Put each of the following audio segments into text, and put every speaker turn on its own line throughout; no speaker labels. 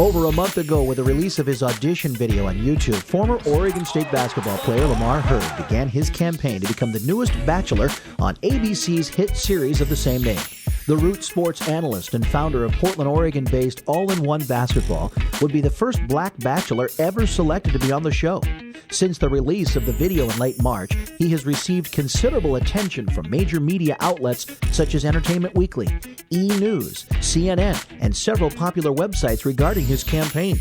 Over a month ago, with the release of his audition video on YouTube, former Oregon State basketball player Lamar Hurd began his campaign to become the newest Bachelor on ABC's hit series of the same name. The Root sports analyst and founder of Portland, Oregon-based All-in-One Basketball would be the first black bachelor ever selected to be on the show. Since the release of the video in late March, he has received considerable attention from major media outlets such as Entertainment Weekly, E! News, CNN, and several popular websites regarding his campaign.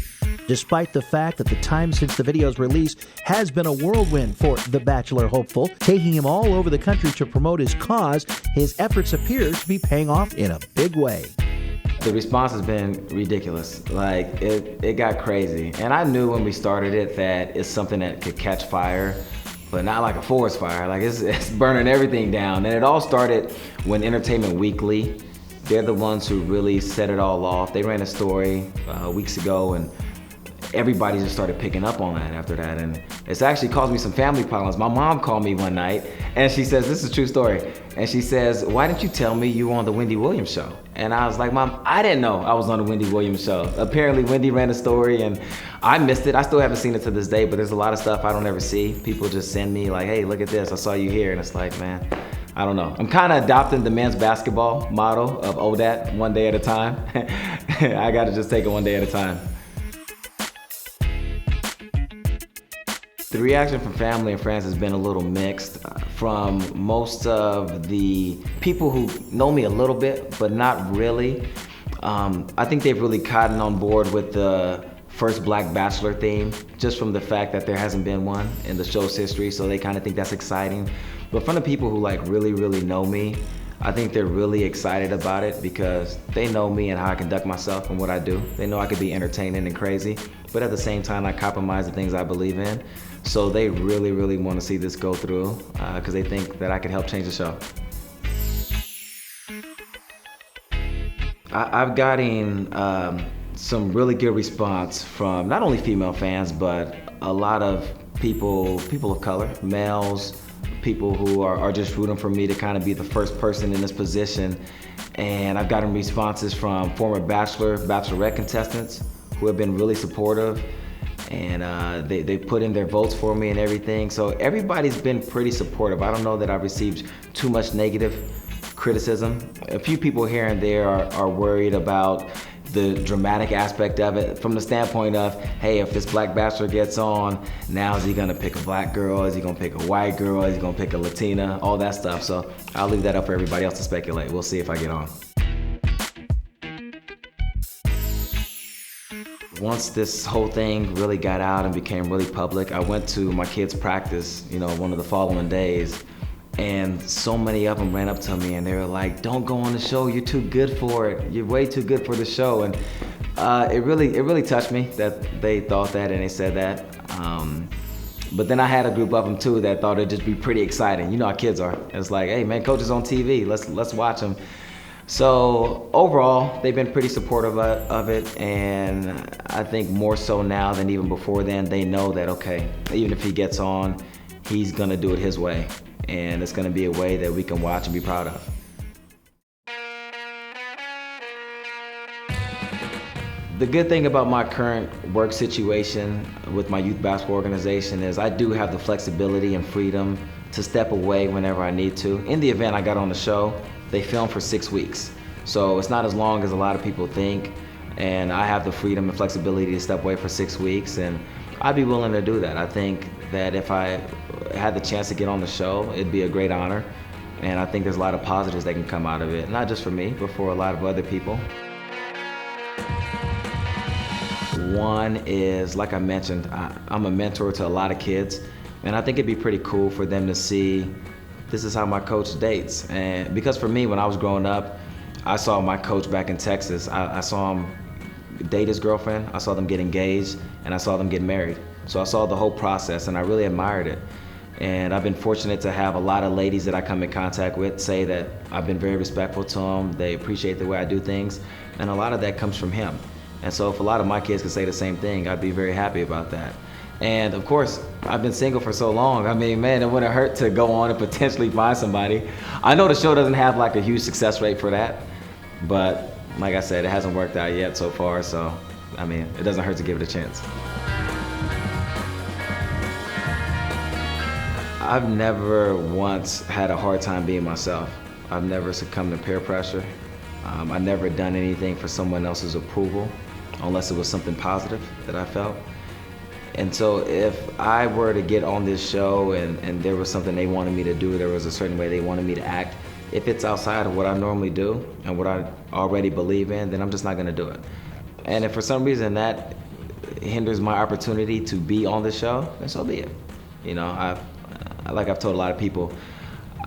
Despite the fact that the time since the video's release has been a whirlwind for the Bachelor hopeful, taking him all over the country to promote his cause, his efforts appear to be paying off in a big way.
The response has been ridiculous. Like, it got crazy. And I knew when we started it that it's something that could catch fire, but not like a forest fire. Like, it's burning everything down. And it all started when Entertainment Weekly, they're the ones who really set it all off. They ran a story weeks ago, and everybody just started picking up on that after that. And it's actually caused me some family problems. My mom called me one night and she says, this is a true story. And she says, why didn't you tell me you were on the Wendy Williams show? And I was like, Mom, I didn't know I was on the Wendy Williams show. Apparently Wendy ran a story and I missed it. I still haven't seen it to this day, but there's a lot of stuff I don't ever see. People just send me like, hey, look at this, I saw you here. And it's like, man, I don't know. I'm kind of adopting the men's basketball motto of ODAT, one day at a time. I gotta just take it one day at a time. The reaction from family and friends has been a little mixed. From most of the people who know me a little bit, but not really. I think they've really gotten on board with the first Black Bachelor theme, just from the fact that there hasn't been one in the show's history, so they kind of think that's exciting. But from the people who like really know me, I think they're really excited about it because they know me and how I conduct myself and what I do. They know I could be entertaining and crazy, but at the same time I compromise the things I believe in. So they really want to see this go through because they think that I could help change the show. I've gotten some really good response from not only female fans, but a lot of people of color, males, people who are just rooting for me to kind of be the first person in this position. And I've gotten responses from former Bachelor, Bachelorette contestants who have been really supportive. And they put in their votes for me and everything. So everybody's been pretty supportive. I don't know that I've received too much negative criticism. A few people here and there are worried about the dramatic aspect of it from the standpoint of, hey, if this Black Bachelor gets on, now is he gonna pick a black girl? Is he gonna pick a white girl? Is he gonna pick a Latina? All that stuff. So I'll leave that up for everybody else to speculate. We'll see if I get on. Once this whole thing really got out and became really public, I went to my kids' practice, one of the following days, and so many of them ran up to me and they were like, don't go on the show, you're too good for it. You're way too good for the show. And it really touched me that they thought that and they said that. But then I had a group of them too that thought it'd just be pretty exciting. You know how kids are. It's like, hey man, coach is on TV, let's watch him. So overall, they've been pretty supportive of it, and I think more so now than even before then, they know that, okay, even if he gets on, he's gonna do it his way, and it's gonna be a way that we can watch and be proud of. The good thing about my current work situation with my youth basketball organization is I do have the flexibility and freedom to step away whenever I need to. In the event I got on the show, they film for 6 weeks. So it's not as long as a lot of people think, and I have the freedom and flexibility to step away for 6 weeks, and I'd be willing to do that. I think that if I had the chance to get on the show, it'd be a great honor, and I think there's a lot of positives that can come out of it, not just for me, but for a lot of other people. One is, like I mentioned, I'm a mentor to a lot of kids, and I think it'd be pretty cool for them to see this is how my coach dates. And because for me, when I was growing up, I saw my coach back in Texas. I saw him date his girlfriend, I saw them get engaged, and I saw them get married. So I saw the whole process, and I really admired it. And I've been fortunate to have a lot of ladies that I come in contact with say that I've been very respectful to them, they appreciate the way I do things, and a lot of that comes from him. And so if a lot of my kids could say the same thing, I'd be very happy about that. And of course, I've been single for so long. I mean, man, it wouldn't hurt to go on and potentially find somebody. I know the show doesn't have like a huge success rate for that, but like I said, it hasn't worked out yet so far, so I mean, it doesn't hurt to give it a chance. I've never once had a hard time being myself. I've never succumbed to peer pressure. I've never done anything for someone else's approval, unless it was something positive that I felt. And so if I were to get on this show and there was something they wanted me to do, there was a certain way they wanted me to act, if it's outside of what I normally do and what I already believe in, then I'm just not gonna do it. And if for some reason that hinders my opportunity to be on the show, then so be it. You know, like I've told a lot of people,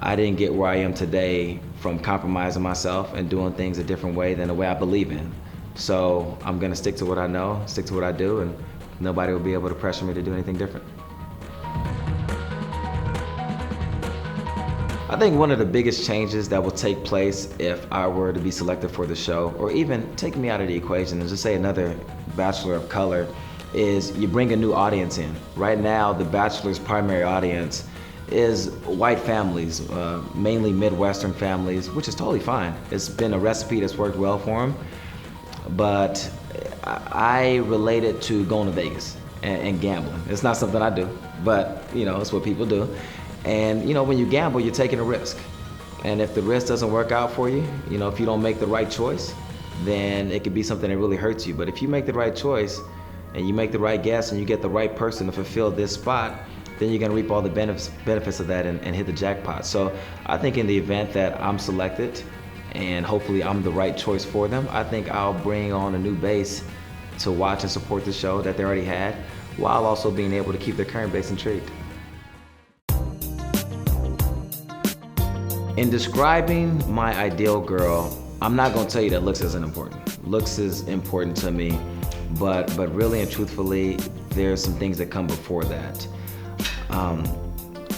I didn't get where I am today from compromising myself and doing things a different way than the way I believe in. So I'm gonna stick to what I know, stick to what I do, and nobody will be able to pressure me to do anything different. I think one of the biggest changes that will take place if I were to be selected for the show, or even take me out of the equation and just say another Bachelor of color, is you bring a new audience in. Right now, the Bachelor's primary audience is white families, mainly Midwestern families, which is totally fine. It's been a recipe that's worked well for them, but I relate it to going to Vegas and gambling. It's not something I do, but you know, it's what people do. And you know, when you gamble, you're taking a risk. And if the risk doesn't work out for you, you know, if you don't make the right choice, then it could be something that really hurts you. But if you make the right choice and you make the right guess and you get the right person to fulfill this spot, then you're gonna reap all the benefits of that and hit the jackpot. So I think in the event that I'm selected and hopefully I'm the right choice for them, I think I'll bring on a new base to watch and support the show that they already had, while also being able to keep their current base intrigued. In describing my ideal girl, I'm not gonna tell you that looks isn't important. Looks is important to me, but really and truthfully, there's some things that come before that.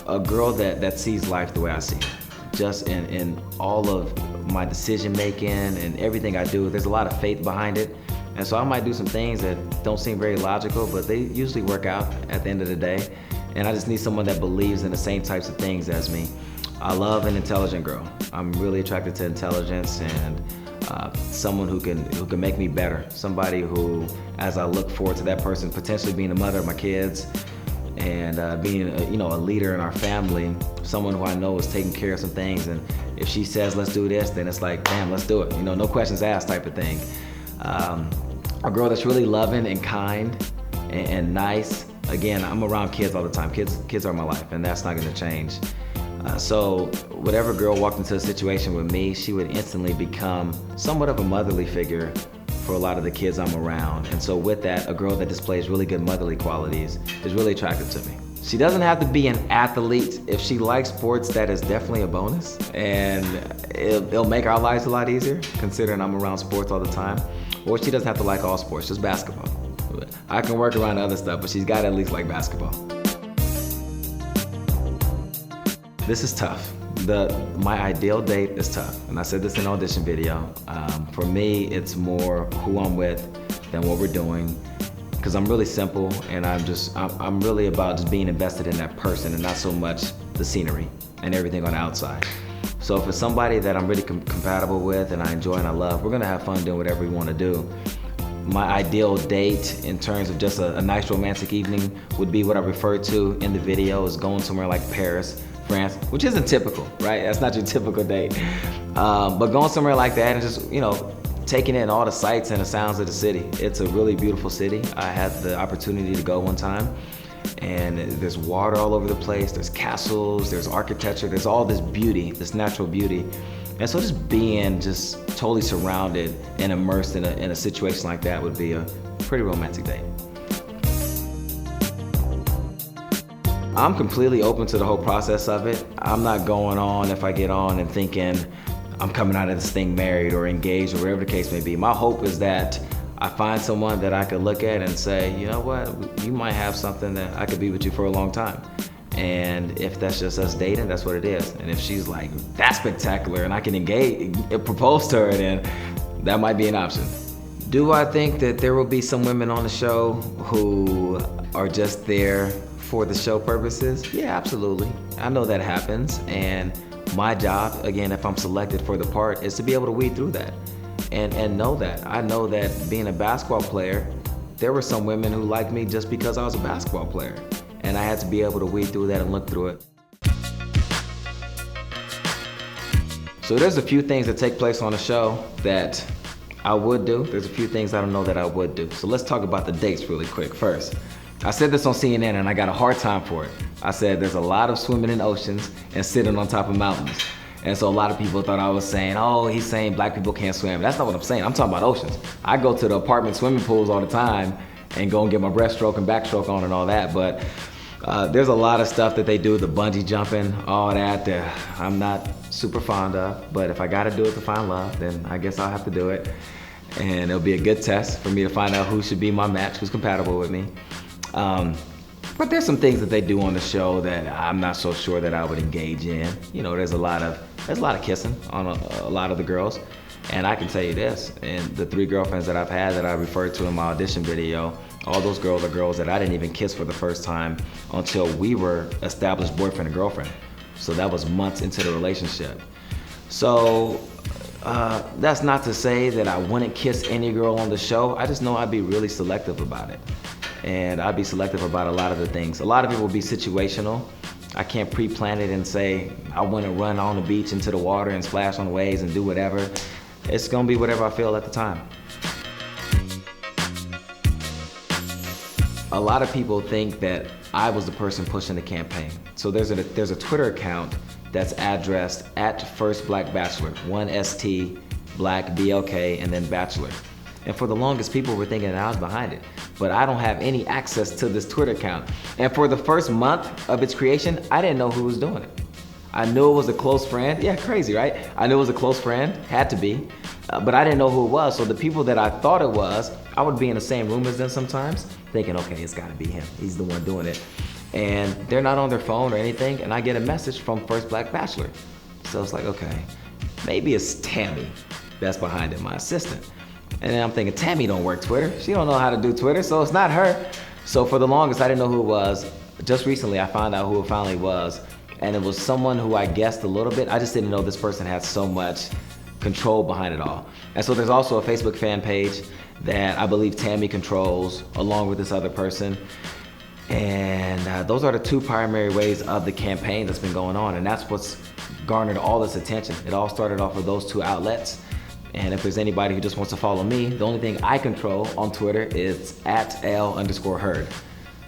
A girl that sees life the way I see it, just in all of my decision making and everything I do. There's a lot of faith behind it, and so I might do some things that don't seem very logical, but they usually work out at the end of the day. And I just need someone that believes in the same types of things as me. I love an intelligent girl. I'm really attracted to intelligence and someone who can make me better. Somebody who, as I look forward to that person potentially being the mother of my kids and being a leader in our family, someone who I know is taking care of some things, and if she says let's do this, then it's like, damn, let's do it. You know, no questions asked type of thing. A girl that's really loving and kind and nice. Again, I'm around kids all the time. Kids are my life, and that's not gonna change. So whatever girl walked into a situation with me, she would instantly become somewhat of a motherly figure for a lot of the kids I'm around. And so with that, a girl that displays really good motherly qualities is really attractive to me. She doesn't have to be an athlete. If she likes sports, that is definitely a bonus. And it'll make our lives a lot easier, considering I'm around sports all the time. Or she doesn't have to like all sports, just basketball. I can work around other stuff, but she's got to at least like basketball. This is tough. My ideal date is tough, and I said this in the audition video. For me, it's more who I'm with than what we're doing, because I'm really simple, and I'm really about just being invested in that person and not so much the scenery and everything on the outside. So if it's somebody that I'm really compatible with and I enjoy and I love, we're gonna have fun doing whatever we wanna do. My ideal date in terms of just a nice romantic evening would be what I referred to in the video, is going somewhere like Paris, France, which isn't typical, right? That's not your typical date. But going somewhere like that and just, taking in all the sights and the sounds of the city. It's a really beautiful city. I had the opportunity to go one time, and there's water all over the place, there's castles, there's architecture, there's all this beauty, this natural beauty. And so just being totally surrounded and immersed in a situation like that would be a pretty romantic date. I'm completely open to the whole process of it. I'm not going on, if I get on, and thinking I'm coming out of this thing married or engaged or whatever the case may be. My hope is that I find someone that I could look at and say, you know what, you might have something that I could be with you for a long time. And if that's just us dating, that's what it is. And if she's like, that's spectacular, and I can propose to her, then that might be an option. Do I think that there will be some women on the show who are just there for the show purposes? Yeah, absolutely. I know that happens, and my job, again, if I'm selected for the part, is to be able to weed through that and know that. I know that being a basketball player, there were some women who liked me just because I was a basketball player. And I had to be able to weed through that and look through it. So there's a few things that take place on the show that I would do. There's a few things I don't know that I would do. So let's talk about the dates really quick first. I said this on CNN and I got a hard time for it. I said there's a lot of swimming in oceans and sitting on top of mountains. And so a lot of people thought I was saying, oh, he's saying black people can't swim. That's not what I'm saying. I'm talking about oceans. I go to the apartment swimming pools all the time and go and get my breaststroke and backstroke on and all that. But there's a lot of stuff that they do, the bungee jumping, all that I'm not super fond of. But if I gotta do it to find love, then I guess I'll have to do it. And it'll be a good test for me to find out who should be my match, who's compatible with me. But there's some things that they do on the show that I'm not so sure that I would engage in. You know, there's a lot of kissing on a lot of the girls. And I can tell you this, and the 3 girlfriends that I've had that I referred to in my audition video, all those girls are girls that I didn't even kiss for the first time until we were established boyfriend and girlfriend. So that was months into the relationship. So that's not to say that I wouldn't kiss any girl on the show. I just know I'd be really selective about it. And I'd be selective about a lot of the things. A lot of it will be situational. I can't pre-plan it and say, I want to run on the beach into the water and splash on the waves and do whatever. It's gonna be whatever I feel at the time. A lot of people think that I was the person pushing the campaign. So there's a Twitter account that's addressed @FirstBlackBachelor, 1ST, Black, BLK, and then Bachelor. And for the longest, people were thinking that I was behind it. But I don't have any access to this Twitter account. And for the first month of its creation, I didn't know who was doing it. I knew it was a close friend. Yeah, crazy, right? I knew it was a close friend, had to be. But I didn't know who it was. So the people that I thought it was, I would be in the same room as them sometimes, thinking, okay, it's gotta be him. He's the one doing it. And they're not on their phone or anything, and I get a message from First Black Bachelor. So it's like, okay, maybe it's Tammy that's behind it, my assistant. And then I'm thinking, Tammy don't work Twitter. She don't know how to do Twitter, so it's not her. So for the longest, I didn't know who it was. Just recently, I found out who it finally was. And it was someone who I guessed a little bit. I just didn't know this person had so much control behind it all. And so there's also a Facebook fan page that I believe Tammy controls along with this other person. And those are the 2 primary ways of the campaign that's been going on. And that's what's garnered all this attention. It all started off with those 2 outlets. And if there's anybody who just wants to follow me, the only thing I control on Twitter is @L_Hurd.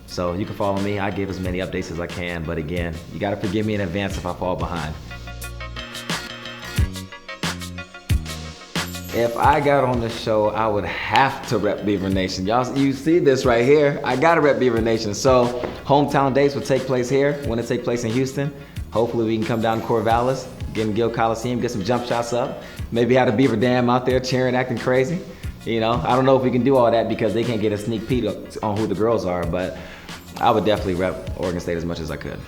So you can follow me. I give as many updates as I can. But again, you gotta forgive me in advance if I fall behind. If I got on the show, I would have to rep Beaver Nation. Y'all, you see this right here. I gotta rep Beaver Nation. So hometown dates will take place here when it take place in Houston. Hopefully we can come down to Corvallis, get in Gill Coliseum, get some jump shots up. Maybe have the Beaver Dam out there cheering, acting crazy. You know, I don't know if we can do all that because they can't get a sneak peek on who the girls are, but I would definitely rep Oregon State as much as I could.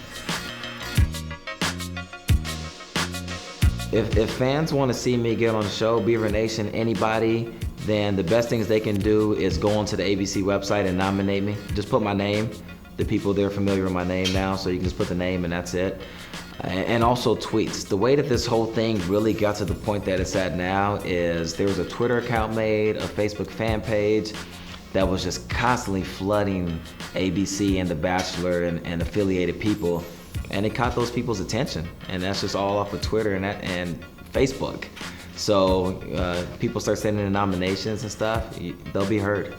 If fans want to see me get on the show, Beaver Nation, anybody, then the best things they can do is go onto the ABC website and nominate me. Just put my name. The people, they're familiar with my name now, so you can just put the name and that's it. And also tweets. The way that this whole thing really got to the point that it's at now is there was a Twitter account made, a Facebook fan page that was just constantly flooding ABC and The Bachelor and affiliated people. And it caught those people's attention. And that's just all off of Twitter and Facebook. So people start sending in nominations and stuff, they'll be heard.